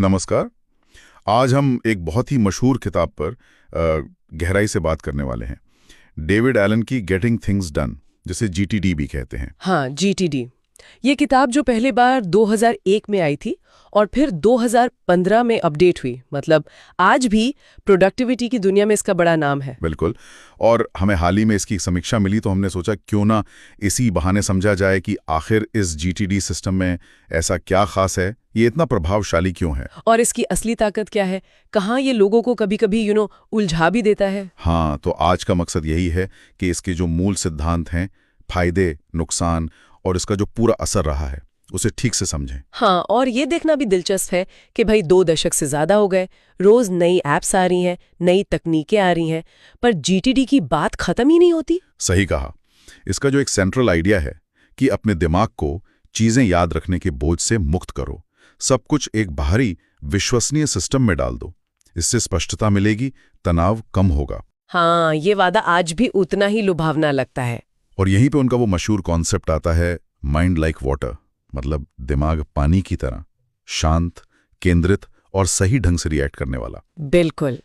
नमस्कार। आज हम एक बहुत ही मशहूर किताब पर गहराई से बात करने वाले हैं। डेविड एलन की गेटिंग थिंग्स डन, जिसे जीटीडी भी कहते हैं। हाँ, जीटीडी। ये किताब जो पहली बार 2001 में आई थी और फिर 2015 में अपडेट हुई। मतलब आज भी प्रोडक्टिविटी की दुनिया में इसका बड़ा नाम है। बिल्कुल। और हमें हाल ही में इसकी समीक्षा मिली तो हमने सोचा क्यों ना इसी बहाने समझा जाए कि आखिर इस जीटीडी सिस्टम में ऐसा क्या खास है, ये इतना प्रभावशाली क्यों है और इसकी असली ताकत क्या है, कहाँ ये लोगों को कभी कभी उलझा भी देता है। हाँ, तो आज का मकसद यही है कि इसके जो मूल सिद्धांत हैं, फायदे, नुकसान और इसका जो पूरा असर रहा है, उसे ठीक से समझें। हाँ, और ये देखना भी दिलचस्प है कि भाई 2 दशक से ज्यादा हो गए, रोज नई ऐप्स आ रही हैं, नई तकनीकें आ रही हैं, पर जीटीडी की बात खत्म ही नहीं होती। सही कहा। इसका जो एक सेंट्रल आइडिया है कि अपने दिमाग को चीजें याद रखने के बोझ से मुक्त करो, सब कुछ एक बाहरी विश्वसनीय सिस्टम में डाल दो। इससे स्पष्टता मिलेगी, तनाव कम होगा। हाँ, ये वादा आज भी उतना ही लुभावना लगता है। और यहीं पे उनका वो मशहूर कॉन्सेप्ट आता है, माइंड लाइक वाटर, मतलब दिमाग पानी की तरह शांत, केंद्रित और सही ढंग से रिएक्ट करने वाला। बिल्कुल,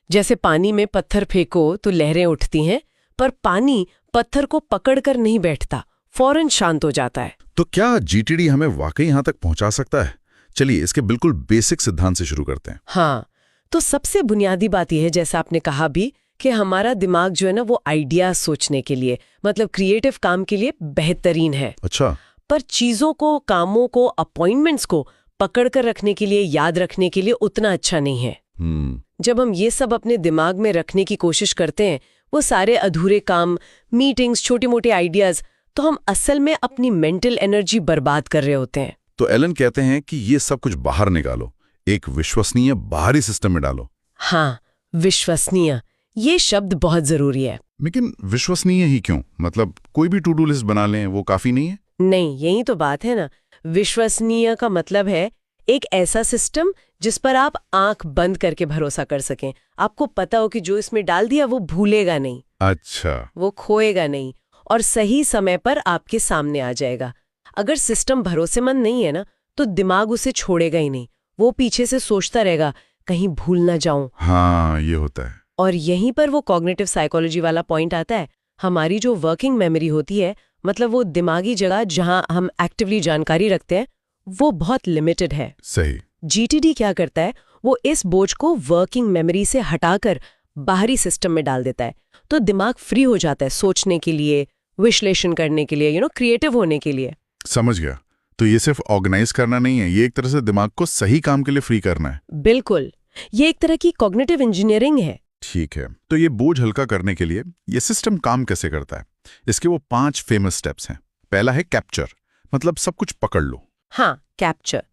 जैसे पानी में पत्थर फेंको तो लहरें उठती हैं, पर पानी पत्थर को पकड़कर नहीं बैठता, फौरन शांत हो जाता है। तो क्या जीटीडी हमें वाकई यहां तक पहुंचा सकता है? चलिए इसके बिल्कुल बेसिक सिद्धांत से शुरू करते हैं। हाँ, तो सबसे बुनियादी बात यह है, जैसा आपने कहा भी, कि हमारा दिमाग जो है ना, वो आइडिया सोचने के लिए, मतलब क्रिएटिव काम के लिए बेहतरीन है। अच्छा। पर चीजों को, कामों को, अपॉइंटमेंट्स को पकड़ कर रखने के लिए, याद रखने के लिए उतना अच्छा नहीं है। जब हम ये सब अपने दिमाग में रखने की कोशिश करते हैं, वो सारे अधूरे काम, मीटिंग्स, छोटे मोटे आइडियाज, तो हम असल में अपनी मेंटल एनर्जी बर्बाद कर रहे होते हैं। तो एलन कहते हैं कि ये सब कुछ बाहर निकालो, एक विश्वसनीय बाहरी सिस्टम में डालो। हाँ, विश्वसनीय, ये शब्द बहुत जरूरी है। लेकिन विश्वसनीय ही क्यों? मतलब कोई भी टू डू लिस्ट बना लें, वो काफी नहीं है? नहीं, यही तो बात है ना। विश्वसनीय का मतलब है एक ऐसा सिस्टम जिस पर आप आंख बंद करके भरोसा कर सकें। आपको पता हो कि जो इसमें डाल दिया वो भूलेगा नहीं। अच्छा। वो खोएगा नहीं और सही समय पर आपके सामने आ जाएगा। अगर सिस्टम भरोसेमंद नहीं है ना, तो दिमाग उसे छोड़ेगा ही नहीं। वो पीछे से सोचता रहेगा, कहीं भूल ना जाऊं। हाँ, ये होता है। और यहीं पर वो कॉग्निटिव साइकोलॉजी वाला पॉइंट आता है। हमारी जो वर्किंग मेमोरी होती है, मतलब वो दिमागी जगह जहां हम एक्टिवली जानकारी रखते हैं, वो बहुत लिमिटेड है। सही। जीटीडी क्या करता है, वो इस बोझ को वर्किंग मेमोरी से हटाकर बाहरी सिस्टम में डाल देता है। तो दिमाग फ्री हो जाता है सोचने के लिए, विश्लेषण करने के लिए, क्रिएटिव होने के लिए। समझ गया। तो ये सिर्फ ऑर्गेनाइज करना नहीं है, ये एक तरह से दिमाग को सही काम के लिए फ्री करना है। बिल्कुल, ये एक तरह की कॉग्निटिव इंजीनियरिंग है। ठीक है, तो ये बोझ हल्का करने के लिए ये सिस्टम काम कैसे करता है? इसके वो 5 फेमस स्टेप्स हैं। पहला है कैप्चर, मतलब सब कुछ पकड़ लो। हाँ, कैप्चर,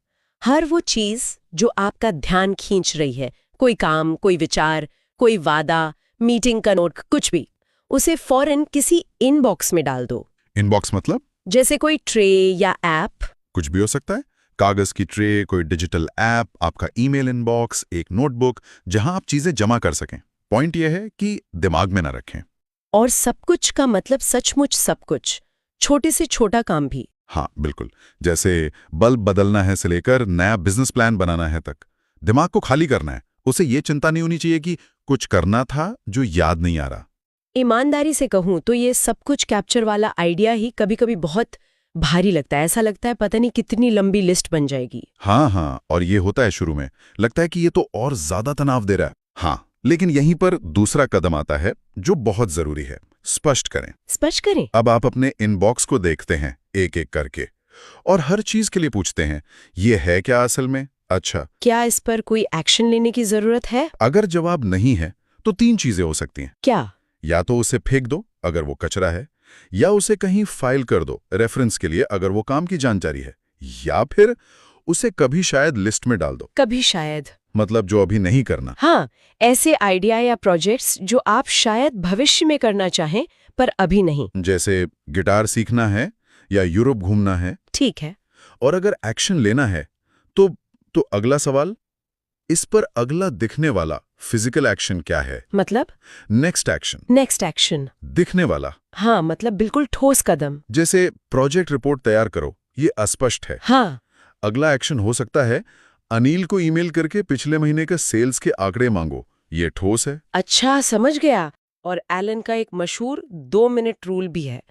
हर वो चीज जो आपका ध्यान खींच रही है, कोई काम, कोई विचार, कोई वादा, मीटिंग का नोट, कुछ भी, उसे फौरन किसी इनबॉक्स में डाल दो। इनबॉक्स मतलब? जैसे कोई ट्रे या ऐप। कुछ भी हो सकता है, कागज की ट्रे, कोई डिजिटल ऐप, आपका ईमेल इनबॉक्स, एक नोटबुक, जहां आप चीजें जमा कर सकें। पॉइंट यह है कि दिमाग में ना रखें। और सब कुछ का मतलब सचमुच सब कुछ, छोटे से छोटा काम भी। हाँ बिल्कुल, जैसे बल्ब बदलना है से लेकर नया बिजनेस प्लान बनाना है तक। दिमाग को खाली करना है, उसे ये चिंता नहीं होनी चाहिए कि कुछ करना था जो याद नहीं आ रहा। ईमानदारी से कहूं तो ये सब कुछ कैप्चर वाला आइडिया ही कभी कभी बहुत भारी लगता है। ऐसा लगता है पता नहीं कितनी लंबी लिस्ट बन जाएगी। हाँ, और ये होता है शुरू में, लगता है कि ये तो और ज्यादा तनाव दे रहा है। हाँ, लेकिन यहीं पर दूसरा कदम आता है जो बहुत जरूरी है, स्पष्ट करें। स्पष्ट करें? अब आप अपने इनबॉक्स को देखते हैं एक एक करके और हर चीज के लिए पूछते हैं, ये है क्या असल में? अच्छा, क्या इस पर कोई एक्शन लेने की जरूरत है? अगर जवाब नहीं है तो 3 चीजें हो सकती हैं। क्या? या तो उसे फेंक दो अगर वो कचरा है, या उसे कहीं फाइल कर दो रेफरेंस के लिए अगर वो काम की जानकारी है, या फिर उसे कभी शायद लिस्ट में डाल दो। कभी शायद मतलब जो अभी नहीं करना। हाँ, ऐसे आइडिया या प्रोजेक्ट्स जो आप शायद भविष्य में करना चाहें पर अभी नहीं। जैसे गिटार सीखना है या यूरोप घूमना है। ठीक है। और अगर एक्शन लेना है तो अगला सवाल, इस पर अगला दिखने वाला फिजिकल एक्शन क्या है? मतलब नेक्स्ट एक्शन। नेक्स्ट एक्शन दिखने वाला। हाँ, मतलब बिल्कुल ठोस कदम। जैसे प्रोजेक्ट रिपोर्ट तैयार करो, ये अस्पष्ट है। हाँ। अगला एक्शन हो सकता है अनिल को ईमेल करके पिछले महीने के सेल्स के आंकड़े मांगो, ये ठोस है। अच्छा, समझ गया। और एलन का एक मशहूर 2 मिनट रूल भी है।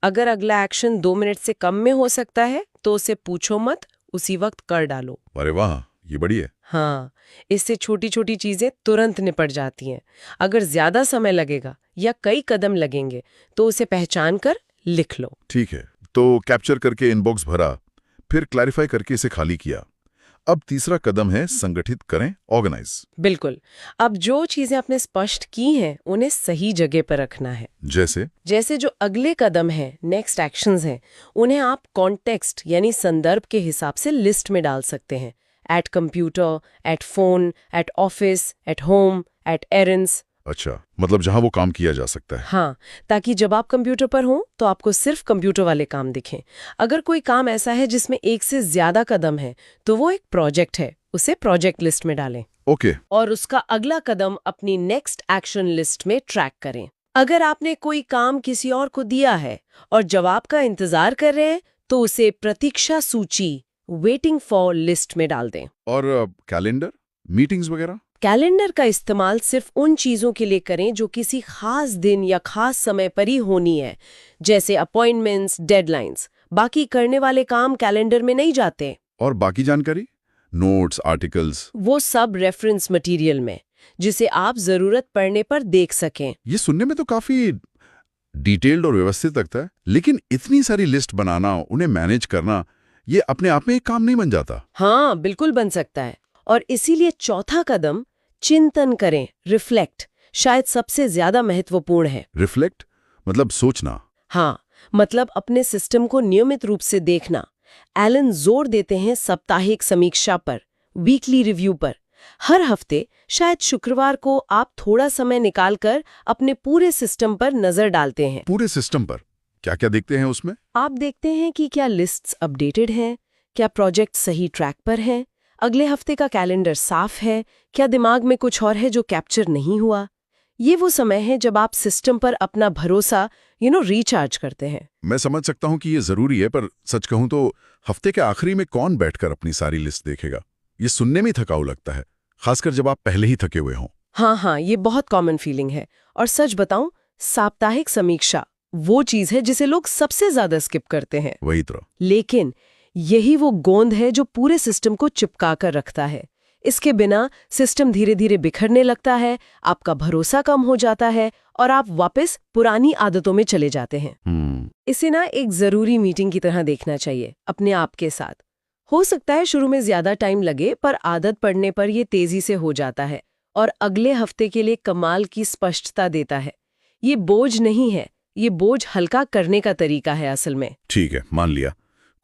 अगर अगला एक्शन 2 मिनट से कम में हो सकता है तो उसे पूछो मत, उसी वक्त कर डालो। अरे वाह, ये बड़ी है। हाँ, इससे छोटी छोटी चीजें तुरंत निपट जाती हैं। अगर ज्यादा समय लगेगा या कई कदम लगेंगे तो उसे पहचान कर लिख लो। ठीक है, तो कैप्चर करके इनबॉक्स भरा, फिर क्लैरिफाई करके इसे खाली किया। अब तीसरा कदम है संगठित करें, ऑर्गेनाइज। बिल्कुल। अब जो चीजें आपने स्पष्ट की हैं उन्हें सही जगह पर रखना है। जैसे जो अगले कदम है, नेक्स्ट एक्शंस हैं, उन्हें आप कॉन्टेक्स्ट यानी संदर्भ के हिसाब से लिस्ट में डाल सकते हैं। At computer, at phone, at office, at home, at errands. अच्छा, मतलब जहां वो काम किया जा सकता है। हाँ, ताकि जब आप कंप्यूटर पर हों तो आपको सिर्फ कंप्यूटर वाले काम दिखें। अगर कोई काम ऐसा है जिसमें एक से ज्यादा कदम है तो वो एक प्रोजेक्ट है, उसे प्रोजेक्ट लिस्ट में डालें। ओके। और उसका अगला कदम अपनी नेक्स्ट एक्शन लिस्ट में ट्रैक करें। अगर आपने कोई काम किसी और को दिया है और जवाब का इंतजार कर रहे हैं तो उसे प्रतीक्षा सूची, वेटिंग फॉर लिस्ट में डाल दें। और कैलेंडर, मीटिंग्स वगैरह? कैलेंडर का इस्तेमाल सिर्फ उन चीजों के लिए करें जो किसी खास दिन या खास समय पर ही होनी है, जैसे अपॉइंटमेंट्स, डेडलाइंस। बाकी करने वाले काम कैलेंडर में नहीं जाते। और बाकी जानकारी, नोट्स, आर्टिकल्स? वो सब रेफरेंस मटेरियल में, जिसे आप जरूरत पड़ने पर देख सकें। ये सुनने में तो काफी डिटेल्ड और व्यवस्थित लगता है, लेकिन इतनी सारी लिस्ट बनाना, उन्हें मैनेज करना, ये अपने आप में एक काम नहीं बन जाता। हाँ, बिल्कुल बन सकता है। और इसीलिए चौथा कदम, चिंतन करें, रिफ्लेक्ट, शायद सबसे ज्यादा महत्वपूर्ण है। रिफ्लेक्ट मतलब सोचना? हाँ, मतलब अपने सिस्टम को नियमित रूप से देखना। एलन जोर देते हैं साप्ताहिक समीक्षा पर, वीकली रिव्यू पर। हर हफ्ते, शायद शुक्रवार को, आप थोड़ा समय निकालकर अपने पूरे सिस्टम पर नजर डालते हैं। पूरे सिस्टम पर क्या क्या देखते हैं उसमें? आप देखते हैं कि क्या लिस्ट्स अपडेटेड हैं, क्या प्रोजेक्ट सही ट्रैक पर हैं, अगले हफ्ते का कैलेंडर साफ है, क्या दिमाग में कुछ और है जो कैप्चर नहीं हुआ। ये वो समय है जब आप सिस्टम पर अपना भरोसा रिचार्ज करते हैं। मैं समझ सकता हूं कि ये जरूरी है, पर सच कहूं तो हफ्ते के आखिरी में कौन बैठकर अपनी सारी लिस्ट देखेगा? ये सुनने में थकाऊ लगता है, खासकर जब आप पहले ही थके हुए हों। हाँ, ये बहुत कॉमन फीलिंग है। और सच बताऊं, साप्ताहिक समीक्षा वो चीज है जिसे लोग सबसे ज्यादा स्किप करते हैं। वही तो। लेकिन यही वो गोंद है जो पूरे सिस्टम को चिपका कर रखता है। इसके बिना सिस्टम धीरे धीरे बिखरने लगता है, आपका भरोसा कम हो जाता है और आप वापस पुरानी आदतों में चले जाते हैं। इसे एक जरूरी मीटिंग की तरह देखना चाहिए अपने आप के साथ। हो सकता है शुरू में ज्यादा टाइम लगे, पर आदत पड़ने पर ये तेजी से हो जाता है और अगले हफ्ते के लिए कमाल की स्पष्टता देता है। ये बोझ नहीं है, ये बोझ हल्का करने का तरीका है असल में। ठीक है, मान लिया,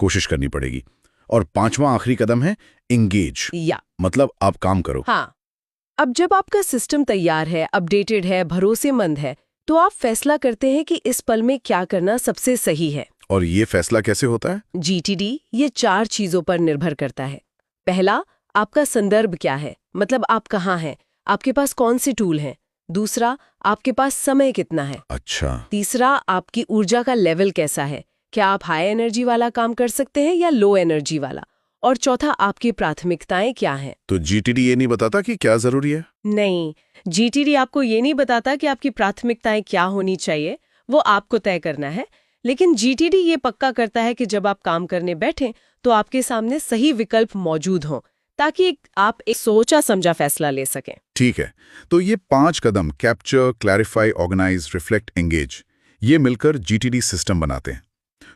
कोशिश करनी पड़ेगी। और पांचवा आखिरी कदम है इंगेज, मतलब आप काम करो। हाँ, अब जब आपका सिस्टम तैयार है, अपडेटेड है, भरोसेमंद है, तो आप फैसला करते हैं कि इस पल में क्या करना सबसे सही है। और ये फैसला कैसे होता है? GTD ये 4 चीजों पर निर्भर करता है। पहला, आपका संदर्भ क्या है, मतलब आप कहाँ हैं, आपके पास कौन से टूल हैं। दूसरा, आपके पास समय कितना है। अच्छा। तीसरा, आपकी ऊर्जा का लेवल कैसा है, क्या आप हाई एनर्जी वाला काम कर सकते हैं या लो एनर्जी वाला। और चौथा, आपकी प्राथमिकताएं क्या हैं। तो GTD ये नहीं बताता कि क्या जरूरी है? नहीं, GTD आपको ये नहीं बताता कि आपकी प्राथमिकताएं क्या होनी चाहिए, वो आपको तय करना है। लेकिन GTD ये पक्का करता है कि जब आप काम करने बैठें तो आपके सामने सही विकल्प मौजूद हों, ताकि आप एक सोचा समझा फैसला ले सकें। ठीक है, तो ये 5 कदम, capture, clarify, organise, reflect, engage, ये मिलकर GTD सिस्टम बनाते हैं।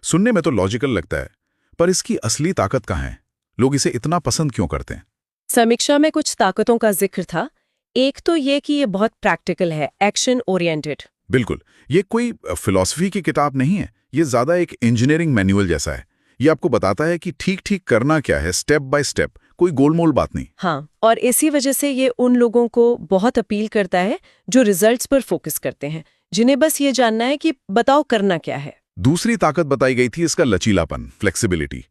सुनने में तो लॉजिकल लगता है, पर इसकी असली ताकत कहाँ है? लोग इसे इतना पसंद क्यों करते हैं? समीक्षा में कुछ ताकतों का जिक्र था। एक तो ये कि ये बहुत प्रैक्टिकल है, एक्शन ओरिएंटेड। बिल्कुल, ये कोई फिलॉसफी की किताब नहीं है, ये ज्यादा एक इंजीनियरिंग मैनुअल जैसा है। ये आपको बताता है कि ठीक करना क्या है, स्टेप बाय स्टेप, कोई गोलमोल बात नहीं। हाँ, और इसी वजह से ये उन लोगों को बहुत अपील करता है जो रिजल्ट्स पर फोकस करते हैं, जिन्हें बस ये जानना है कि बताओ करना क्या है। दूसरी ताकत बताई गई थी इसका लचीलापन, फ्लेक्सिबिलिटी,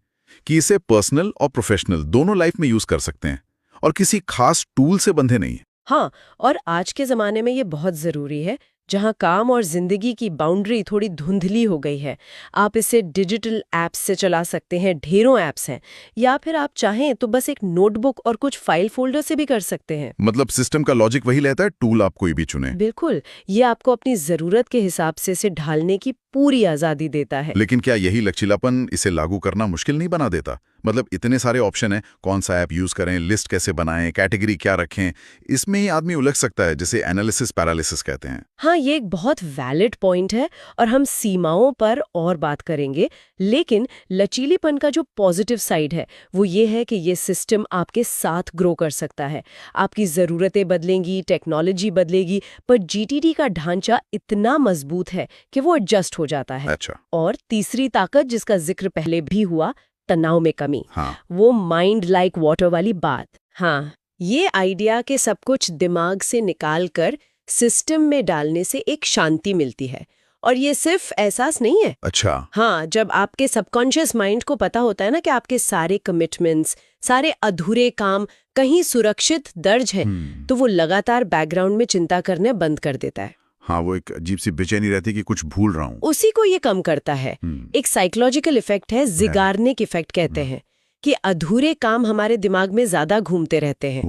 कि इसे पर्सनल और प्रोफेशनल दोनों लाइफ में यूज कर सकते हैं और किसी खास टूल से बंधे नहीं। हाँ, और आज के जमाने में ये बहुत जरूरी है, जहां काम और जिंदगी की बाउंड्री थोड़ी धुंधली हो गई है। आप इसे डिजिटल ऐप्स से चला सकते हैं, ढेरों ऐप्स हैं, या फिर आप चाहें तो बस एक नोटबुक और कुछ फाइल फोल्डर से भी कर सकते हैं। मतलब सिस्टम का लॉजिक वही रहता है, टूल आप कोई भी चुने। बिल्कुल, ये आपको अपनी जरूरत के हिसाब से इसे ढालने की पूरी आजादी देता है। लेकिन क्या यही लचीलापन इसे लागू करना मुश्किल नहीं बना देता? मतलब इतने सारे ऑप्शन हैं, कौन सा ऐप यूज करें, लिस्ट कैसे बनाएं, कैटेगरी क्या रखें, इसमें ही आदमी उलझ सकता है, जिसे एनालिसिस पैरालिसिस कहते हैं। हाँ, ये एक बहुत वैलिड पॉइंट है और हम सीमाओं पर और बात करेंगे। लेकिन लचीलेपन का जो पॉजिटिव साइड है वो ये है कि ये सिस्टम आपके साथ ग्रो कर सकता है। आपकी ज़रूरतें बदलेंगी, टेक्नोलॉजी बदलेगी, पर जीटीडी का ढांचा इतना मजबूत है कि वो एडजस्ट हो जाता है। अच्छा। और तीसरी ताकत जिसका जिक्र पहले भी हुआ, तनाव में कमी। हाँ। वो माइंड लाइक वाटर वाली बात। हाँ, ये आइडिया के सब कुछ दिमाग से निकाल कर सिस्टम में डालने से एक शांति मिलती है। और ये सिर्फ एहसास नहीं है। अच्छा। हाँ, जब आपके सबकॉन्शियस माइंड को पता होता है ना कि आपके सारे कमिटमेंट्स, सारे अधूरे काम कहीं सुरक्षित दर्ज हैं, तो वो लगातार बैकग्राउंड में चिंता करने बंद कर देता है। हाँ, वो एक अजीब सी बेचैनी रहती है कि कुछ भूल रहा हूँ। उसी को ये कम करता है। एक साइकोलॉजिकल इफेक्ट है, ज़िगार्निक इफेक्ट कहते हैं, कि अधूरे काम हमारे दिमाग में ज्यादा घूमते रहते हैं।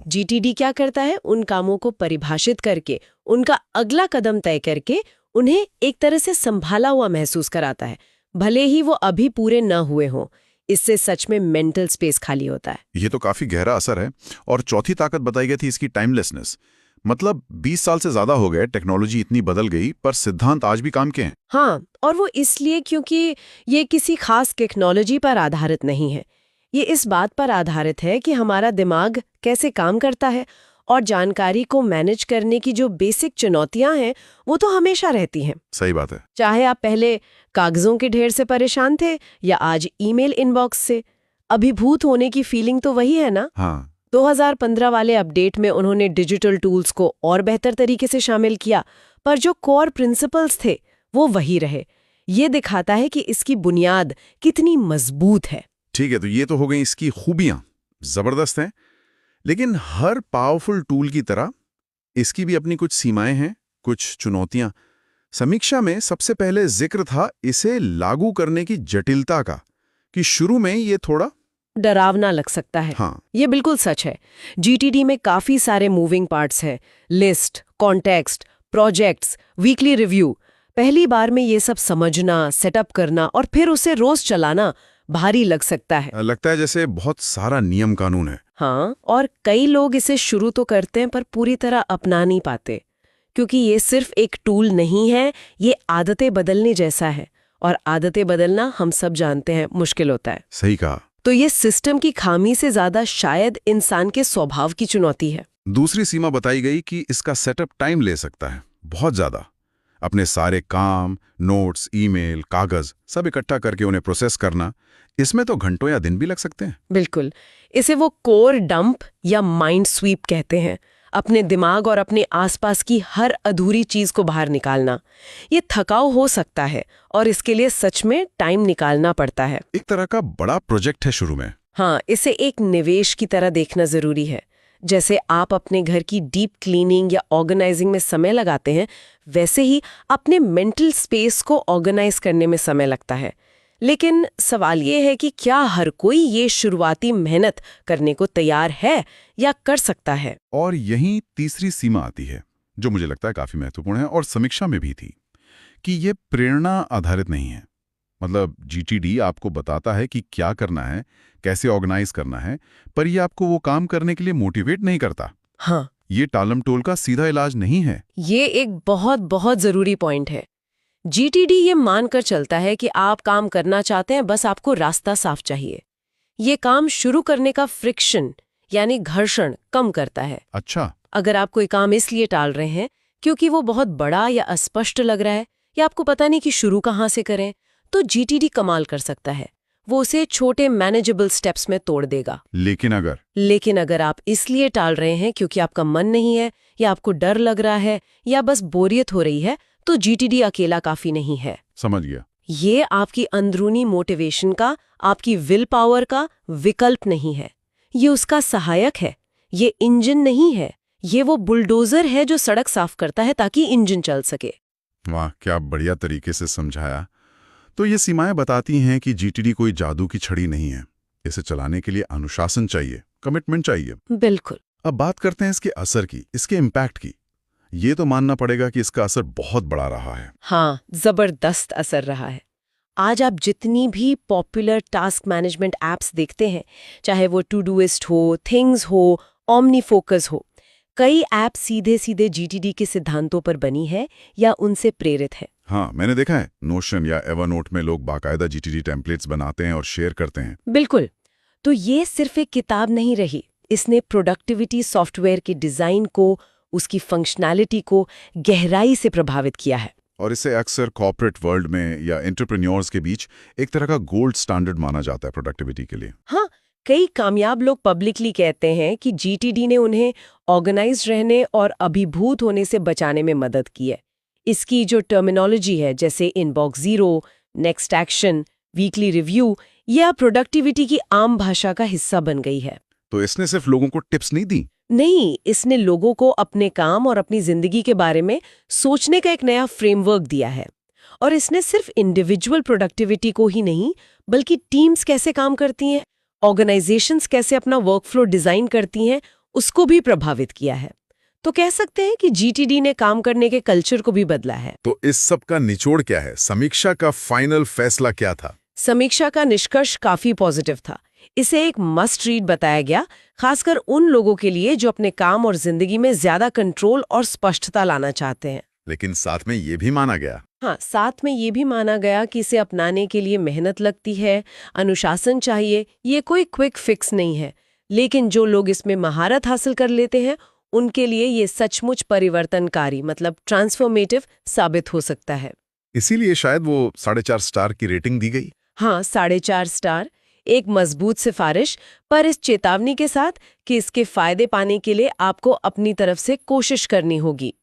जीटीडी क्या करता है, उन कामों को परिभाषित करके, उनका अगला कदम तय करके उन्हें एक तरह से संभाला हुआ महसूस कराता है, भले ही वो अभी पूरे न हुए हों। इससे सच में मेंटल स्पेस खाली होता है। ये तो काफी गहरा असर है। और चौथी ताकत बताई गई थी इसकी टाइमलेसनेस। मतलब 20 साल से ज्यादा हो गए, टेक्नोलॉजी इतनी बदल गई, पर सिद्धांत आज भी काम के हैं। हाँ, और वो इसलिए क्योंकि ये किसी खास टेक्नोलॉजी पर आधारित नहीं है। ये इस बात पर आधारित है कि हमारा दिमाग कैसे काम करता है, और जानकारी को मैनेज करने की जो बेसिक चुनौतियां हैं वो तो हमेशा रहती हैं। सही बात है। चाहे आप पहले कागजों के ढेर से परेशान थे या आज ईमेल इनबॉक्स से, अभिभूत होने की फीलिंग तो वही है ना। हाँ। 2015 वाले अपडेट में उन्होंने डिजिटल टूल्स को और बेहतर तरीके से शामिल किया, पर जो कोर प्रिंसिपल्स थे वो वही रहे। ये दिखाता है कि इसकी बुनियाद कितनी मजबूत है। ठीक है, तो ये तो हो गई इसकी खूबियां, जबरदस्त हैं। लेकिन हर पावरफुल टूल की तरह इसकी भी अपनी कुछ सीमाएं हैं, कुछ चुनौतियां। समीक्षा में सबसे पहले जिक्र था इसे लागू करने की जटिलता का, कि शुरू में ये थोड़ा डरावना लग सकता है। हाँ। ये बिल्कुल सच है। जीटीडी में काफी सारे मूविंग पार्ट्स हैं, list, context, projects, weekly review. पहली बार में ये सब समझना, सेटअप करना और फिर उसे रोज चलाना भारी लग सकता है। लगता है जैसे बहुत सारा नियम कानून है। हाँ, और कई लोग इसे शुरू तो करते हैं पर पूरी तरह अपना नहीं पाते, क्योंकि ये सिर्फ एक टूल नहीं है, ये आदतें बदलने जैसा है, और आदतें बदलना हम सब जानते हैं मुश्किल होता है। सही कहा। तो ये सिस्टम की खामी से ज्यादा शायद इंसान के स्वभाव की चुनौती है। दूसरी सीमा बताई गई कि इसका सेटअप टाइम ले सकता है, बहुत ज्यादा। अपने सारे काम, नोट्स, ईमेल, कागज सब इकट्ठा करके उन्हें प्रोसेस करना, इसमें तो घंटों या दिन भी लग सकते हैं। बिल्कुल, इसे वो कोर डंप या माइंड स्वीप कहते हैं। अपने दिमाग और अपने आसपास की हर अधूरी चीज को बाहर निकालना, ये थकाऊ हो सकता है और इसके लिए सच में टाइम निकालना पड़ता है। एक तरह का बड़ा प्रोजेक्ट है शुरू में। हाँ, इसे एक निवेश की तरह देखना जरूरी है। जैसे आप अपने घर की डीप क्लीनिंग या ऑर्गेनाइजिंग में समय लगाते हैं, वैसे ही अपने मेंटल स्पेस को ऑर्गेनाइज करने में समय लगता है। लेकिन सवाल ये है कि क्या हर कोई ये शुरुआती मेहनत करने को तैयार है या कर सकता है? और यहीं तीसरी सीमा आती है, जो मुझे लगता है काफी महत्वपूर्ण है और समीक्षा में भी थी, कि ये प्रेरणा आधारित नहीं है। मतलब जीटीडी आपको बताता है कि क्या करना है, कैसे ऑर्गेनाइज करना है, पर ये आपको वो काम करने के लिए मोटिवेट नहीं करता। हाँ, ये टालम टोल का सीधा इलाज नहीं है। ये एक बहुत बहुत जरूरी पॉइंट है। जीटीडी ये मानकर चलता है कि आप काम करना चाहते हैं, बस आपको रास्ता साफ चाहिए। ये काम शुरू करने का फ्रिक्शन यानी घर्षण कम करता है। अच्छा। अगर आप कोई काम इसलिए टाल रहे हैं क्योंकि वो बहुत बड़ा या अस्पष्ट लग रहा है, या आपको पता नहीं कि शुरू कहाँ से करें, तो जीटीडी कमाल कर सकता है। वो उसे छोटे मैनेजेबल स्टेप्स में तोड़ देगा। लेकिन अगर आप इसलिए टाल रहे हैं क्योंकि आपका मन नहीं है, या आपको डर लग रहा है, या बस बोरियत हो रही है, तो जीटीडी अकेला काफी नहीं है। समझ गया। ये आपकी अंदरूनी मोटिवेशन का, आपकी विल पावर का विकल्प नहीं है। ये उसका सहायक है, ये इंजन नहीं है, ये वो बुलडोजर है जो सड़क साफ करता है ताकि इंजन चल सके। वाह, क्या बढ़िया तरीके से समझाया। तो ये सीमाएं बताती हैं कि जीटीडी कोई जादू की छड़ी नहीं है। इसे चलाने के लिए अनुशासन चाहिए, कमिटमेंट चाहिए। बिल्कुल। अब बात करते हैं इसके असर की, इसके इम्पैक्ट की। ये तो मानना पड़ेगा कि इसका असर बहुत बड़ा रहा है। हाँ, जबरदस्त असर रहा है। आज आप जितनी भी पॉपुलर टास्क मैनेजमेंट एप्स देखते हैं, चाहे वो टूडूइस्ट हो, थिंग्स हो, ओमनीफोकस हो, कई ऐप सीधे सीधे जीटीडी के सिद्धांतों पर बनी है या उनसे प्रेरित है। हाँ, मैंने देखा है, नोशन या एवरनोट में लोग बाकायदा जीटीडी टेम्पलेट्स बनाते हैं और शेयर करते हैं। बिल्कुल। तो ये सिर्फ एक किताब नहीं रही, इसने प्रोडक्टिविटी सॉफ्टवेयर के डिजाइन को, उसकी फंक्शनैलिटी को गहराई से प्रभावित किया है। और इसे अक्सर कॉर्पोरेट वर्ल्ड में या एंटरप्रेन्योर्स के बीच एक तरह का गोल्ड स्टैंडर्ड माना जाता है प्रोडक्टिविटी के लिए। हाँ, कई कामयाब लोग पब्लिकली कहते हैं कि जीटीडी ने उन्हें ऑर्गेनाइज्ड रहने और अभिभूत होने से बचाने में मदद की है। इसकी जो टर्मिनोलॉजी है, जैसे inbox zero, next action, weekly review, यह प्रोडक्टिविटी की आम भाषा का हिस्सा बन गई है। तो इसने सिर्फ लोगों को टिप्स नहीं दी? नहीं, इसने लोगों को अपने काम और अपनी जिंदगी के बारे में सोचने का एक नया फ्रेमवर्क दिया है। और इसने सिर्फ इंडिविजुअल प्रोडक्टिविटी को ही नहीं, बल्कि टीम्स कैसे काम करती हैं, ऑर्गेनाइजेशंस कैसे अपना वर्कफ्लो डिजाइन करती हैं, उसको भी प्रभावित किया है। तो कह सकते हैं कि जीटीडी ने काम करने के कल्चर को भी बदला है। तो इस सब का निचोड़ क्या है? समीक्षा का फाइनल फैसला क्या था? समीक्षा का निष्कर्ष काफी पॉजिटिव था। इसे एक मस्ट रीड बताया गया, खासकर उन लोगों के लिए जो अपने काम और जिंदगी में ज्यादा कंट्रोल और स्पष्टता लाना चाहते हैं। लेकिन साथ में ये भी माना गया। हाँ, साथ में ये भी माना गया कि इसे अपनाने के लिए मेहनत लगती है, अनुशासन चाहिए, ये कोई क्विक फिक्स नहीं है। लेकिन जो लोग इसमें महारत हासिल कर लेते हैं, उनके लिए ये सचमुच परिवर्तनकारी, मतलब ट्रांसफॉर्मेटिव साबित हो सकता है। इसीलिए शायद वो 4.5 स्टार की रेटिंग दी गई। हाँ, 4.5 स्टार, एक मजबूत सिफारिश, पर इस चेतावनी के साथ कि इसके फायदे पाने के लिए आपको अपनी तरफ से कोशिश करनी होगी।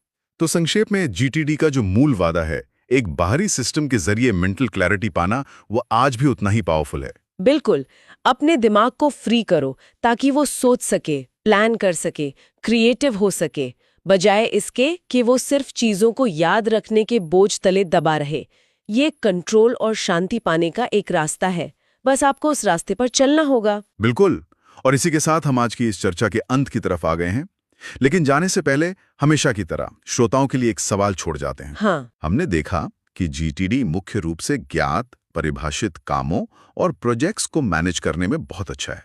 तो संक्षेप में जीटीडी का जो मूल वादा है, एक बाहरी सिस्टम के जरिए मेंटल क्लैरिटी पाना, वो आज भी उतना ही पावरफुल है। बिल्कुल। अपने दिमाग को फ्री करो ताकि वो सोच सके, प्लान कर सके, क्रिएटिव हो सके, बजाय इसके कि वो सिर्फ चीजों को याद रखने के बोझ तले दबा रहे। ये कंट्रोल और शांति पाने का एक रास्ता है, बस आपको उस रास्ते पर चलना होगा। बिल्कुल। और इसी के साथ हम आज की इस चर्चा के अंत की तरफ आ गए हैं। लेकिन जाने से पहले हमेशा की तरह श्रोताओं के लिए एक सवाल छोड़ जाते हैं। हाँ। हमने देखा कि जीटीडी मुख्य रूप से ज्ञात, परिभाषित कामों और प्रोजेक्ट्स को मैनेज करने में बहुत अच्छा है।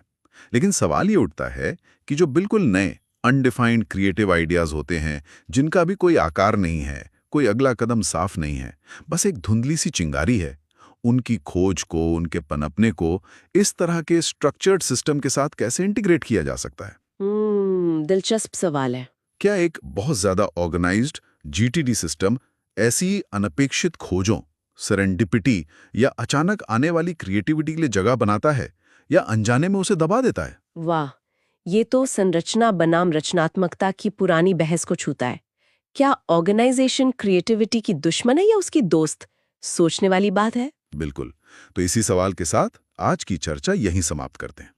लेकिन सवाल ये उठता है कि जो बिल्कुल नए, अनडिफाइंड क्रिएटिव आइडियाज होते हैं, जिनका भी कोई आकार नहीं है, कोई अगला कदम साफ नहीं है, बस एक धुंधली सी चिंगारी है, उनकी खोज को, उनके पनपने को इस तरह के स्ट्रक्चर्ड सिस्टम के साथ कैसे इंटीग्रेट किया जा सकता है? दिलचस्प सवाल है। क्या एक बहुत ज्यादा ऑर्गेनाइज्ड जीटीडी सिस्टम ऐसी अनपेक्षित खोजों, सेरेंडिपिटी या अचानक आने वाली क्रिएटिविटी के लिए जगह बनाता है, या अनजाने में उसे दबा देता है? वाह, ये तो संरचना बनाम रचनात्मकता की पुरानी बहस को छूता है। क्या ऑर्गेनाइजेशन क्रिएटिविटी की दुश्मन है या उसकी दोस्त? सोचने वाली बात है। बिल्कुल। तो इसी सवाल के साथ आज की चर्चा यहीं समाप्त करते हैं।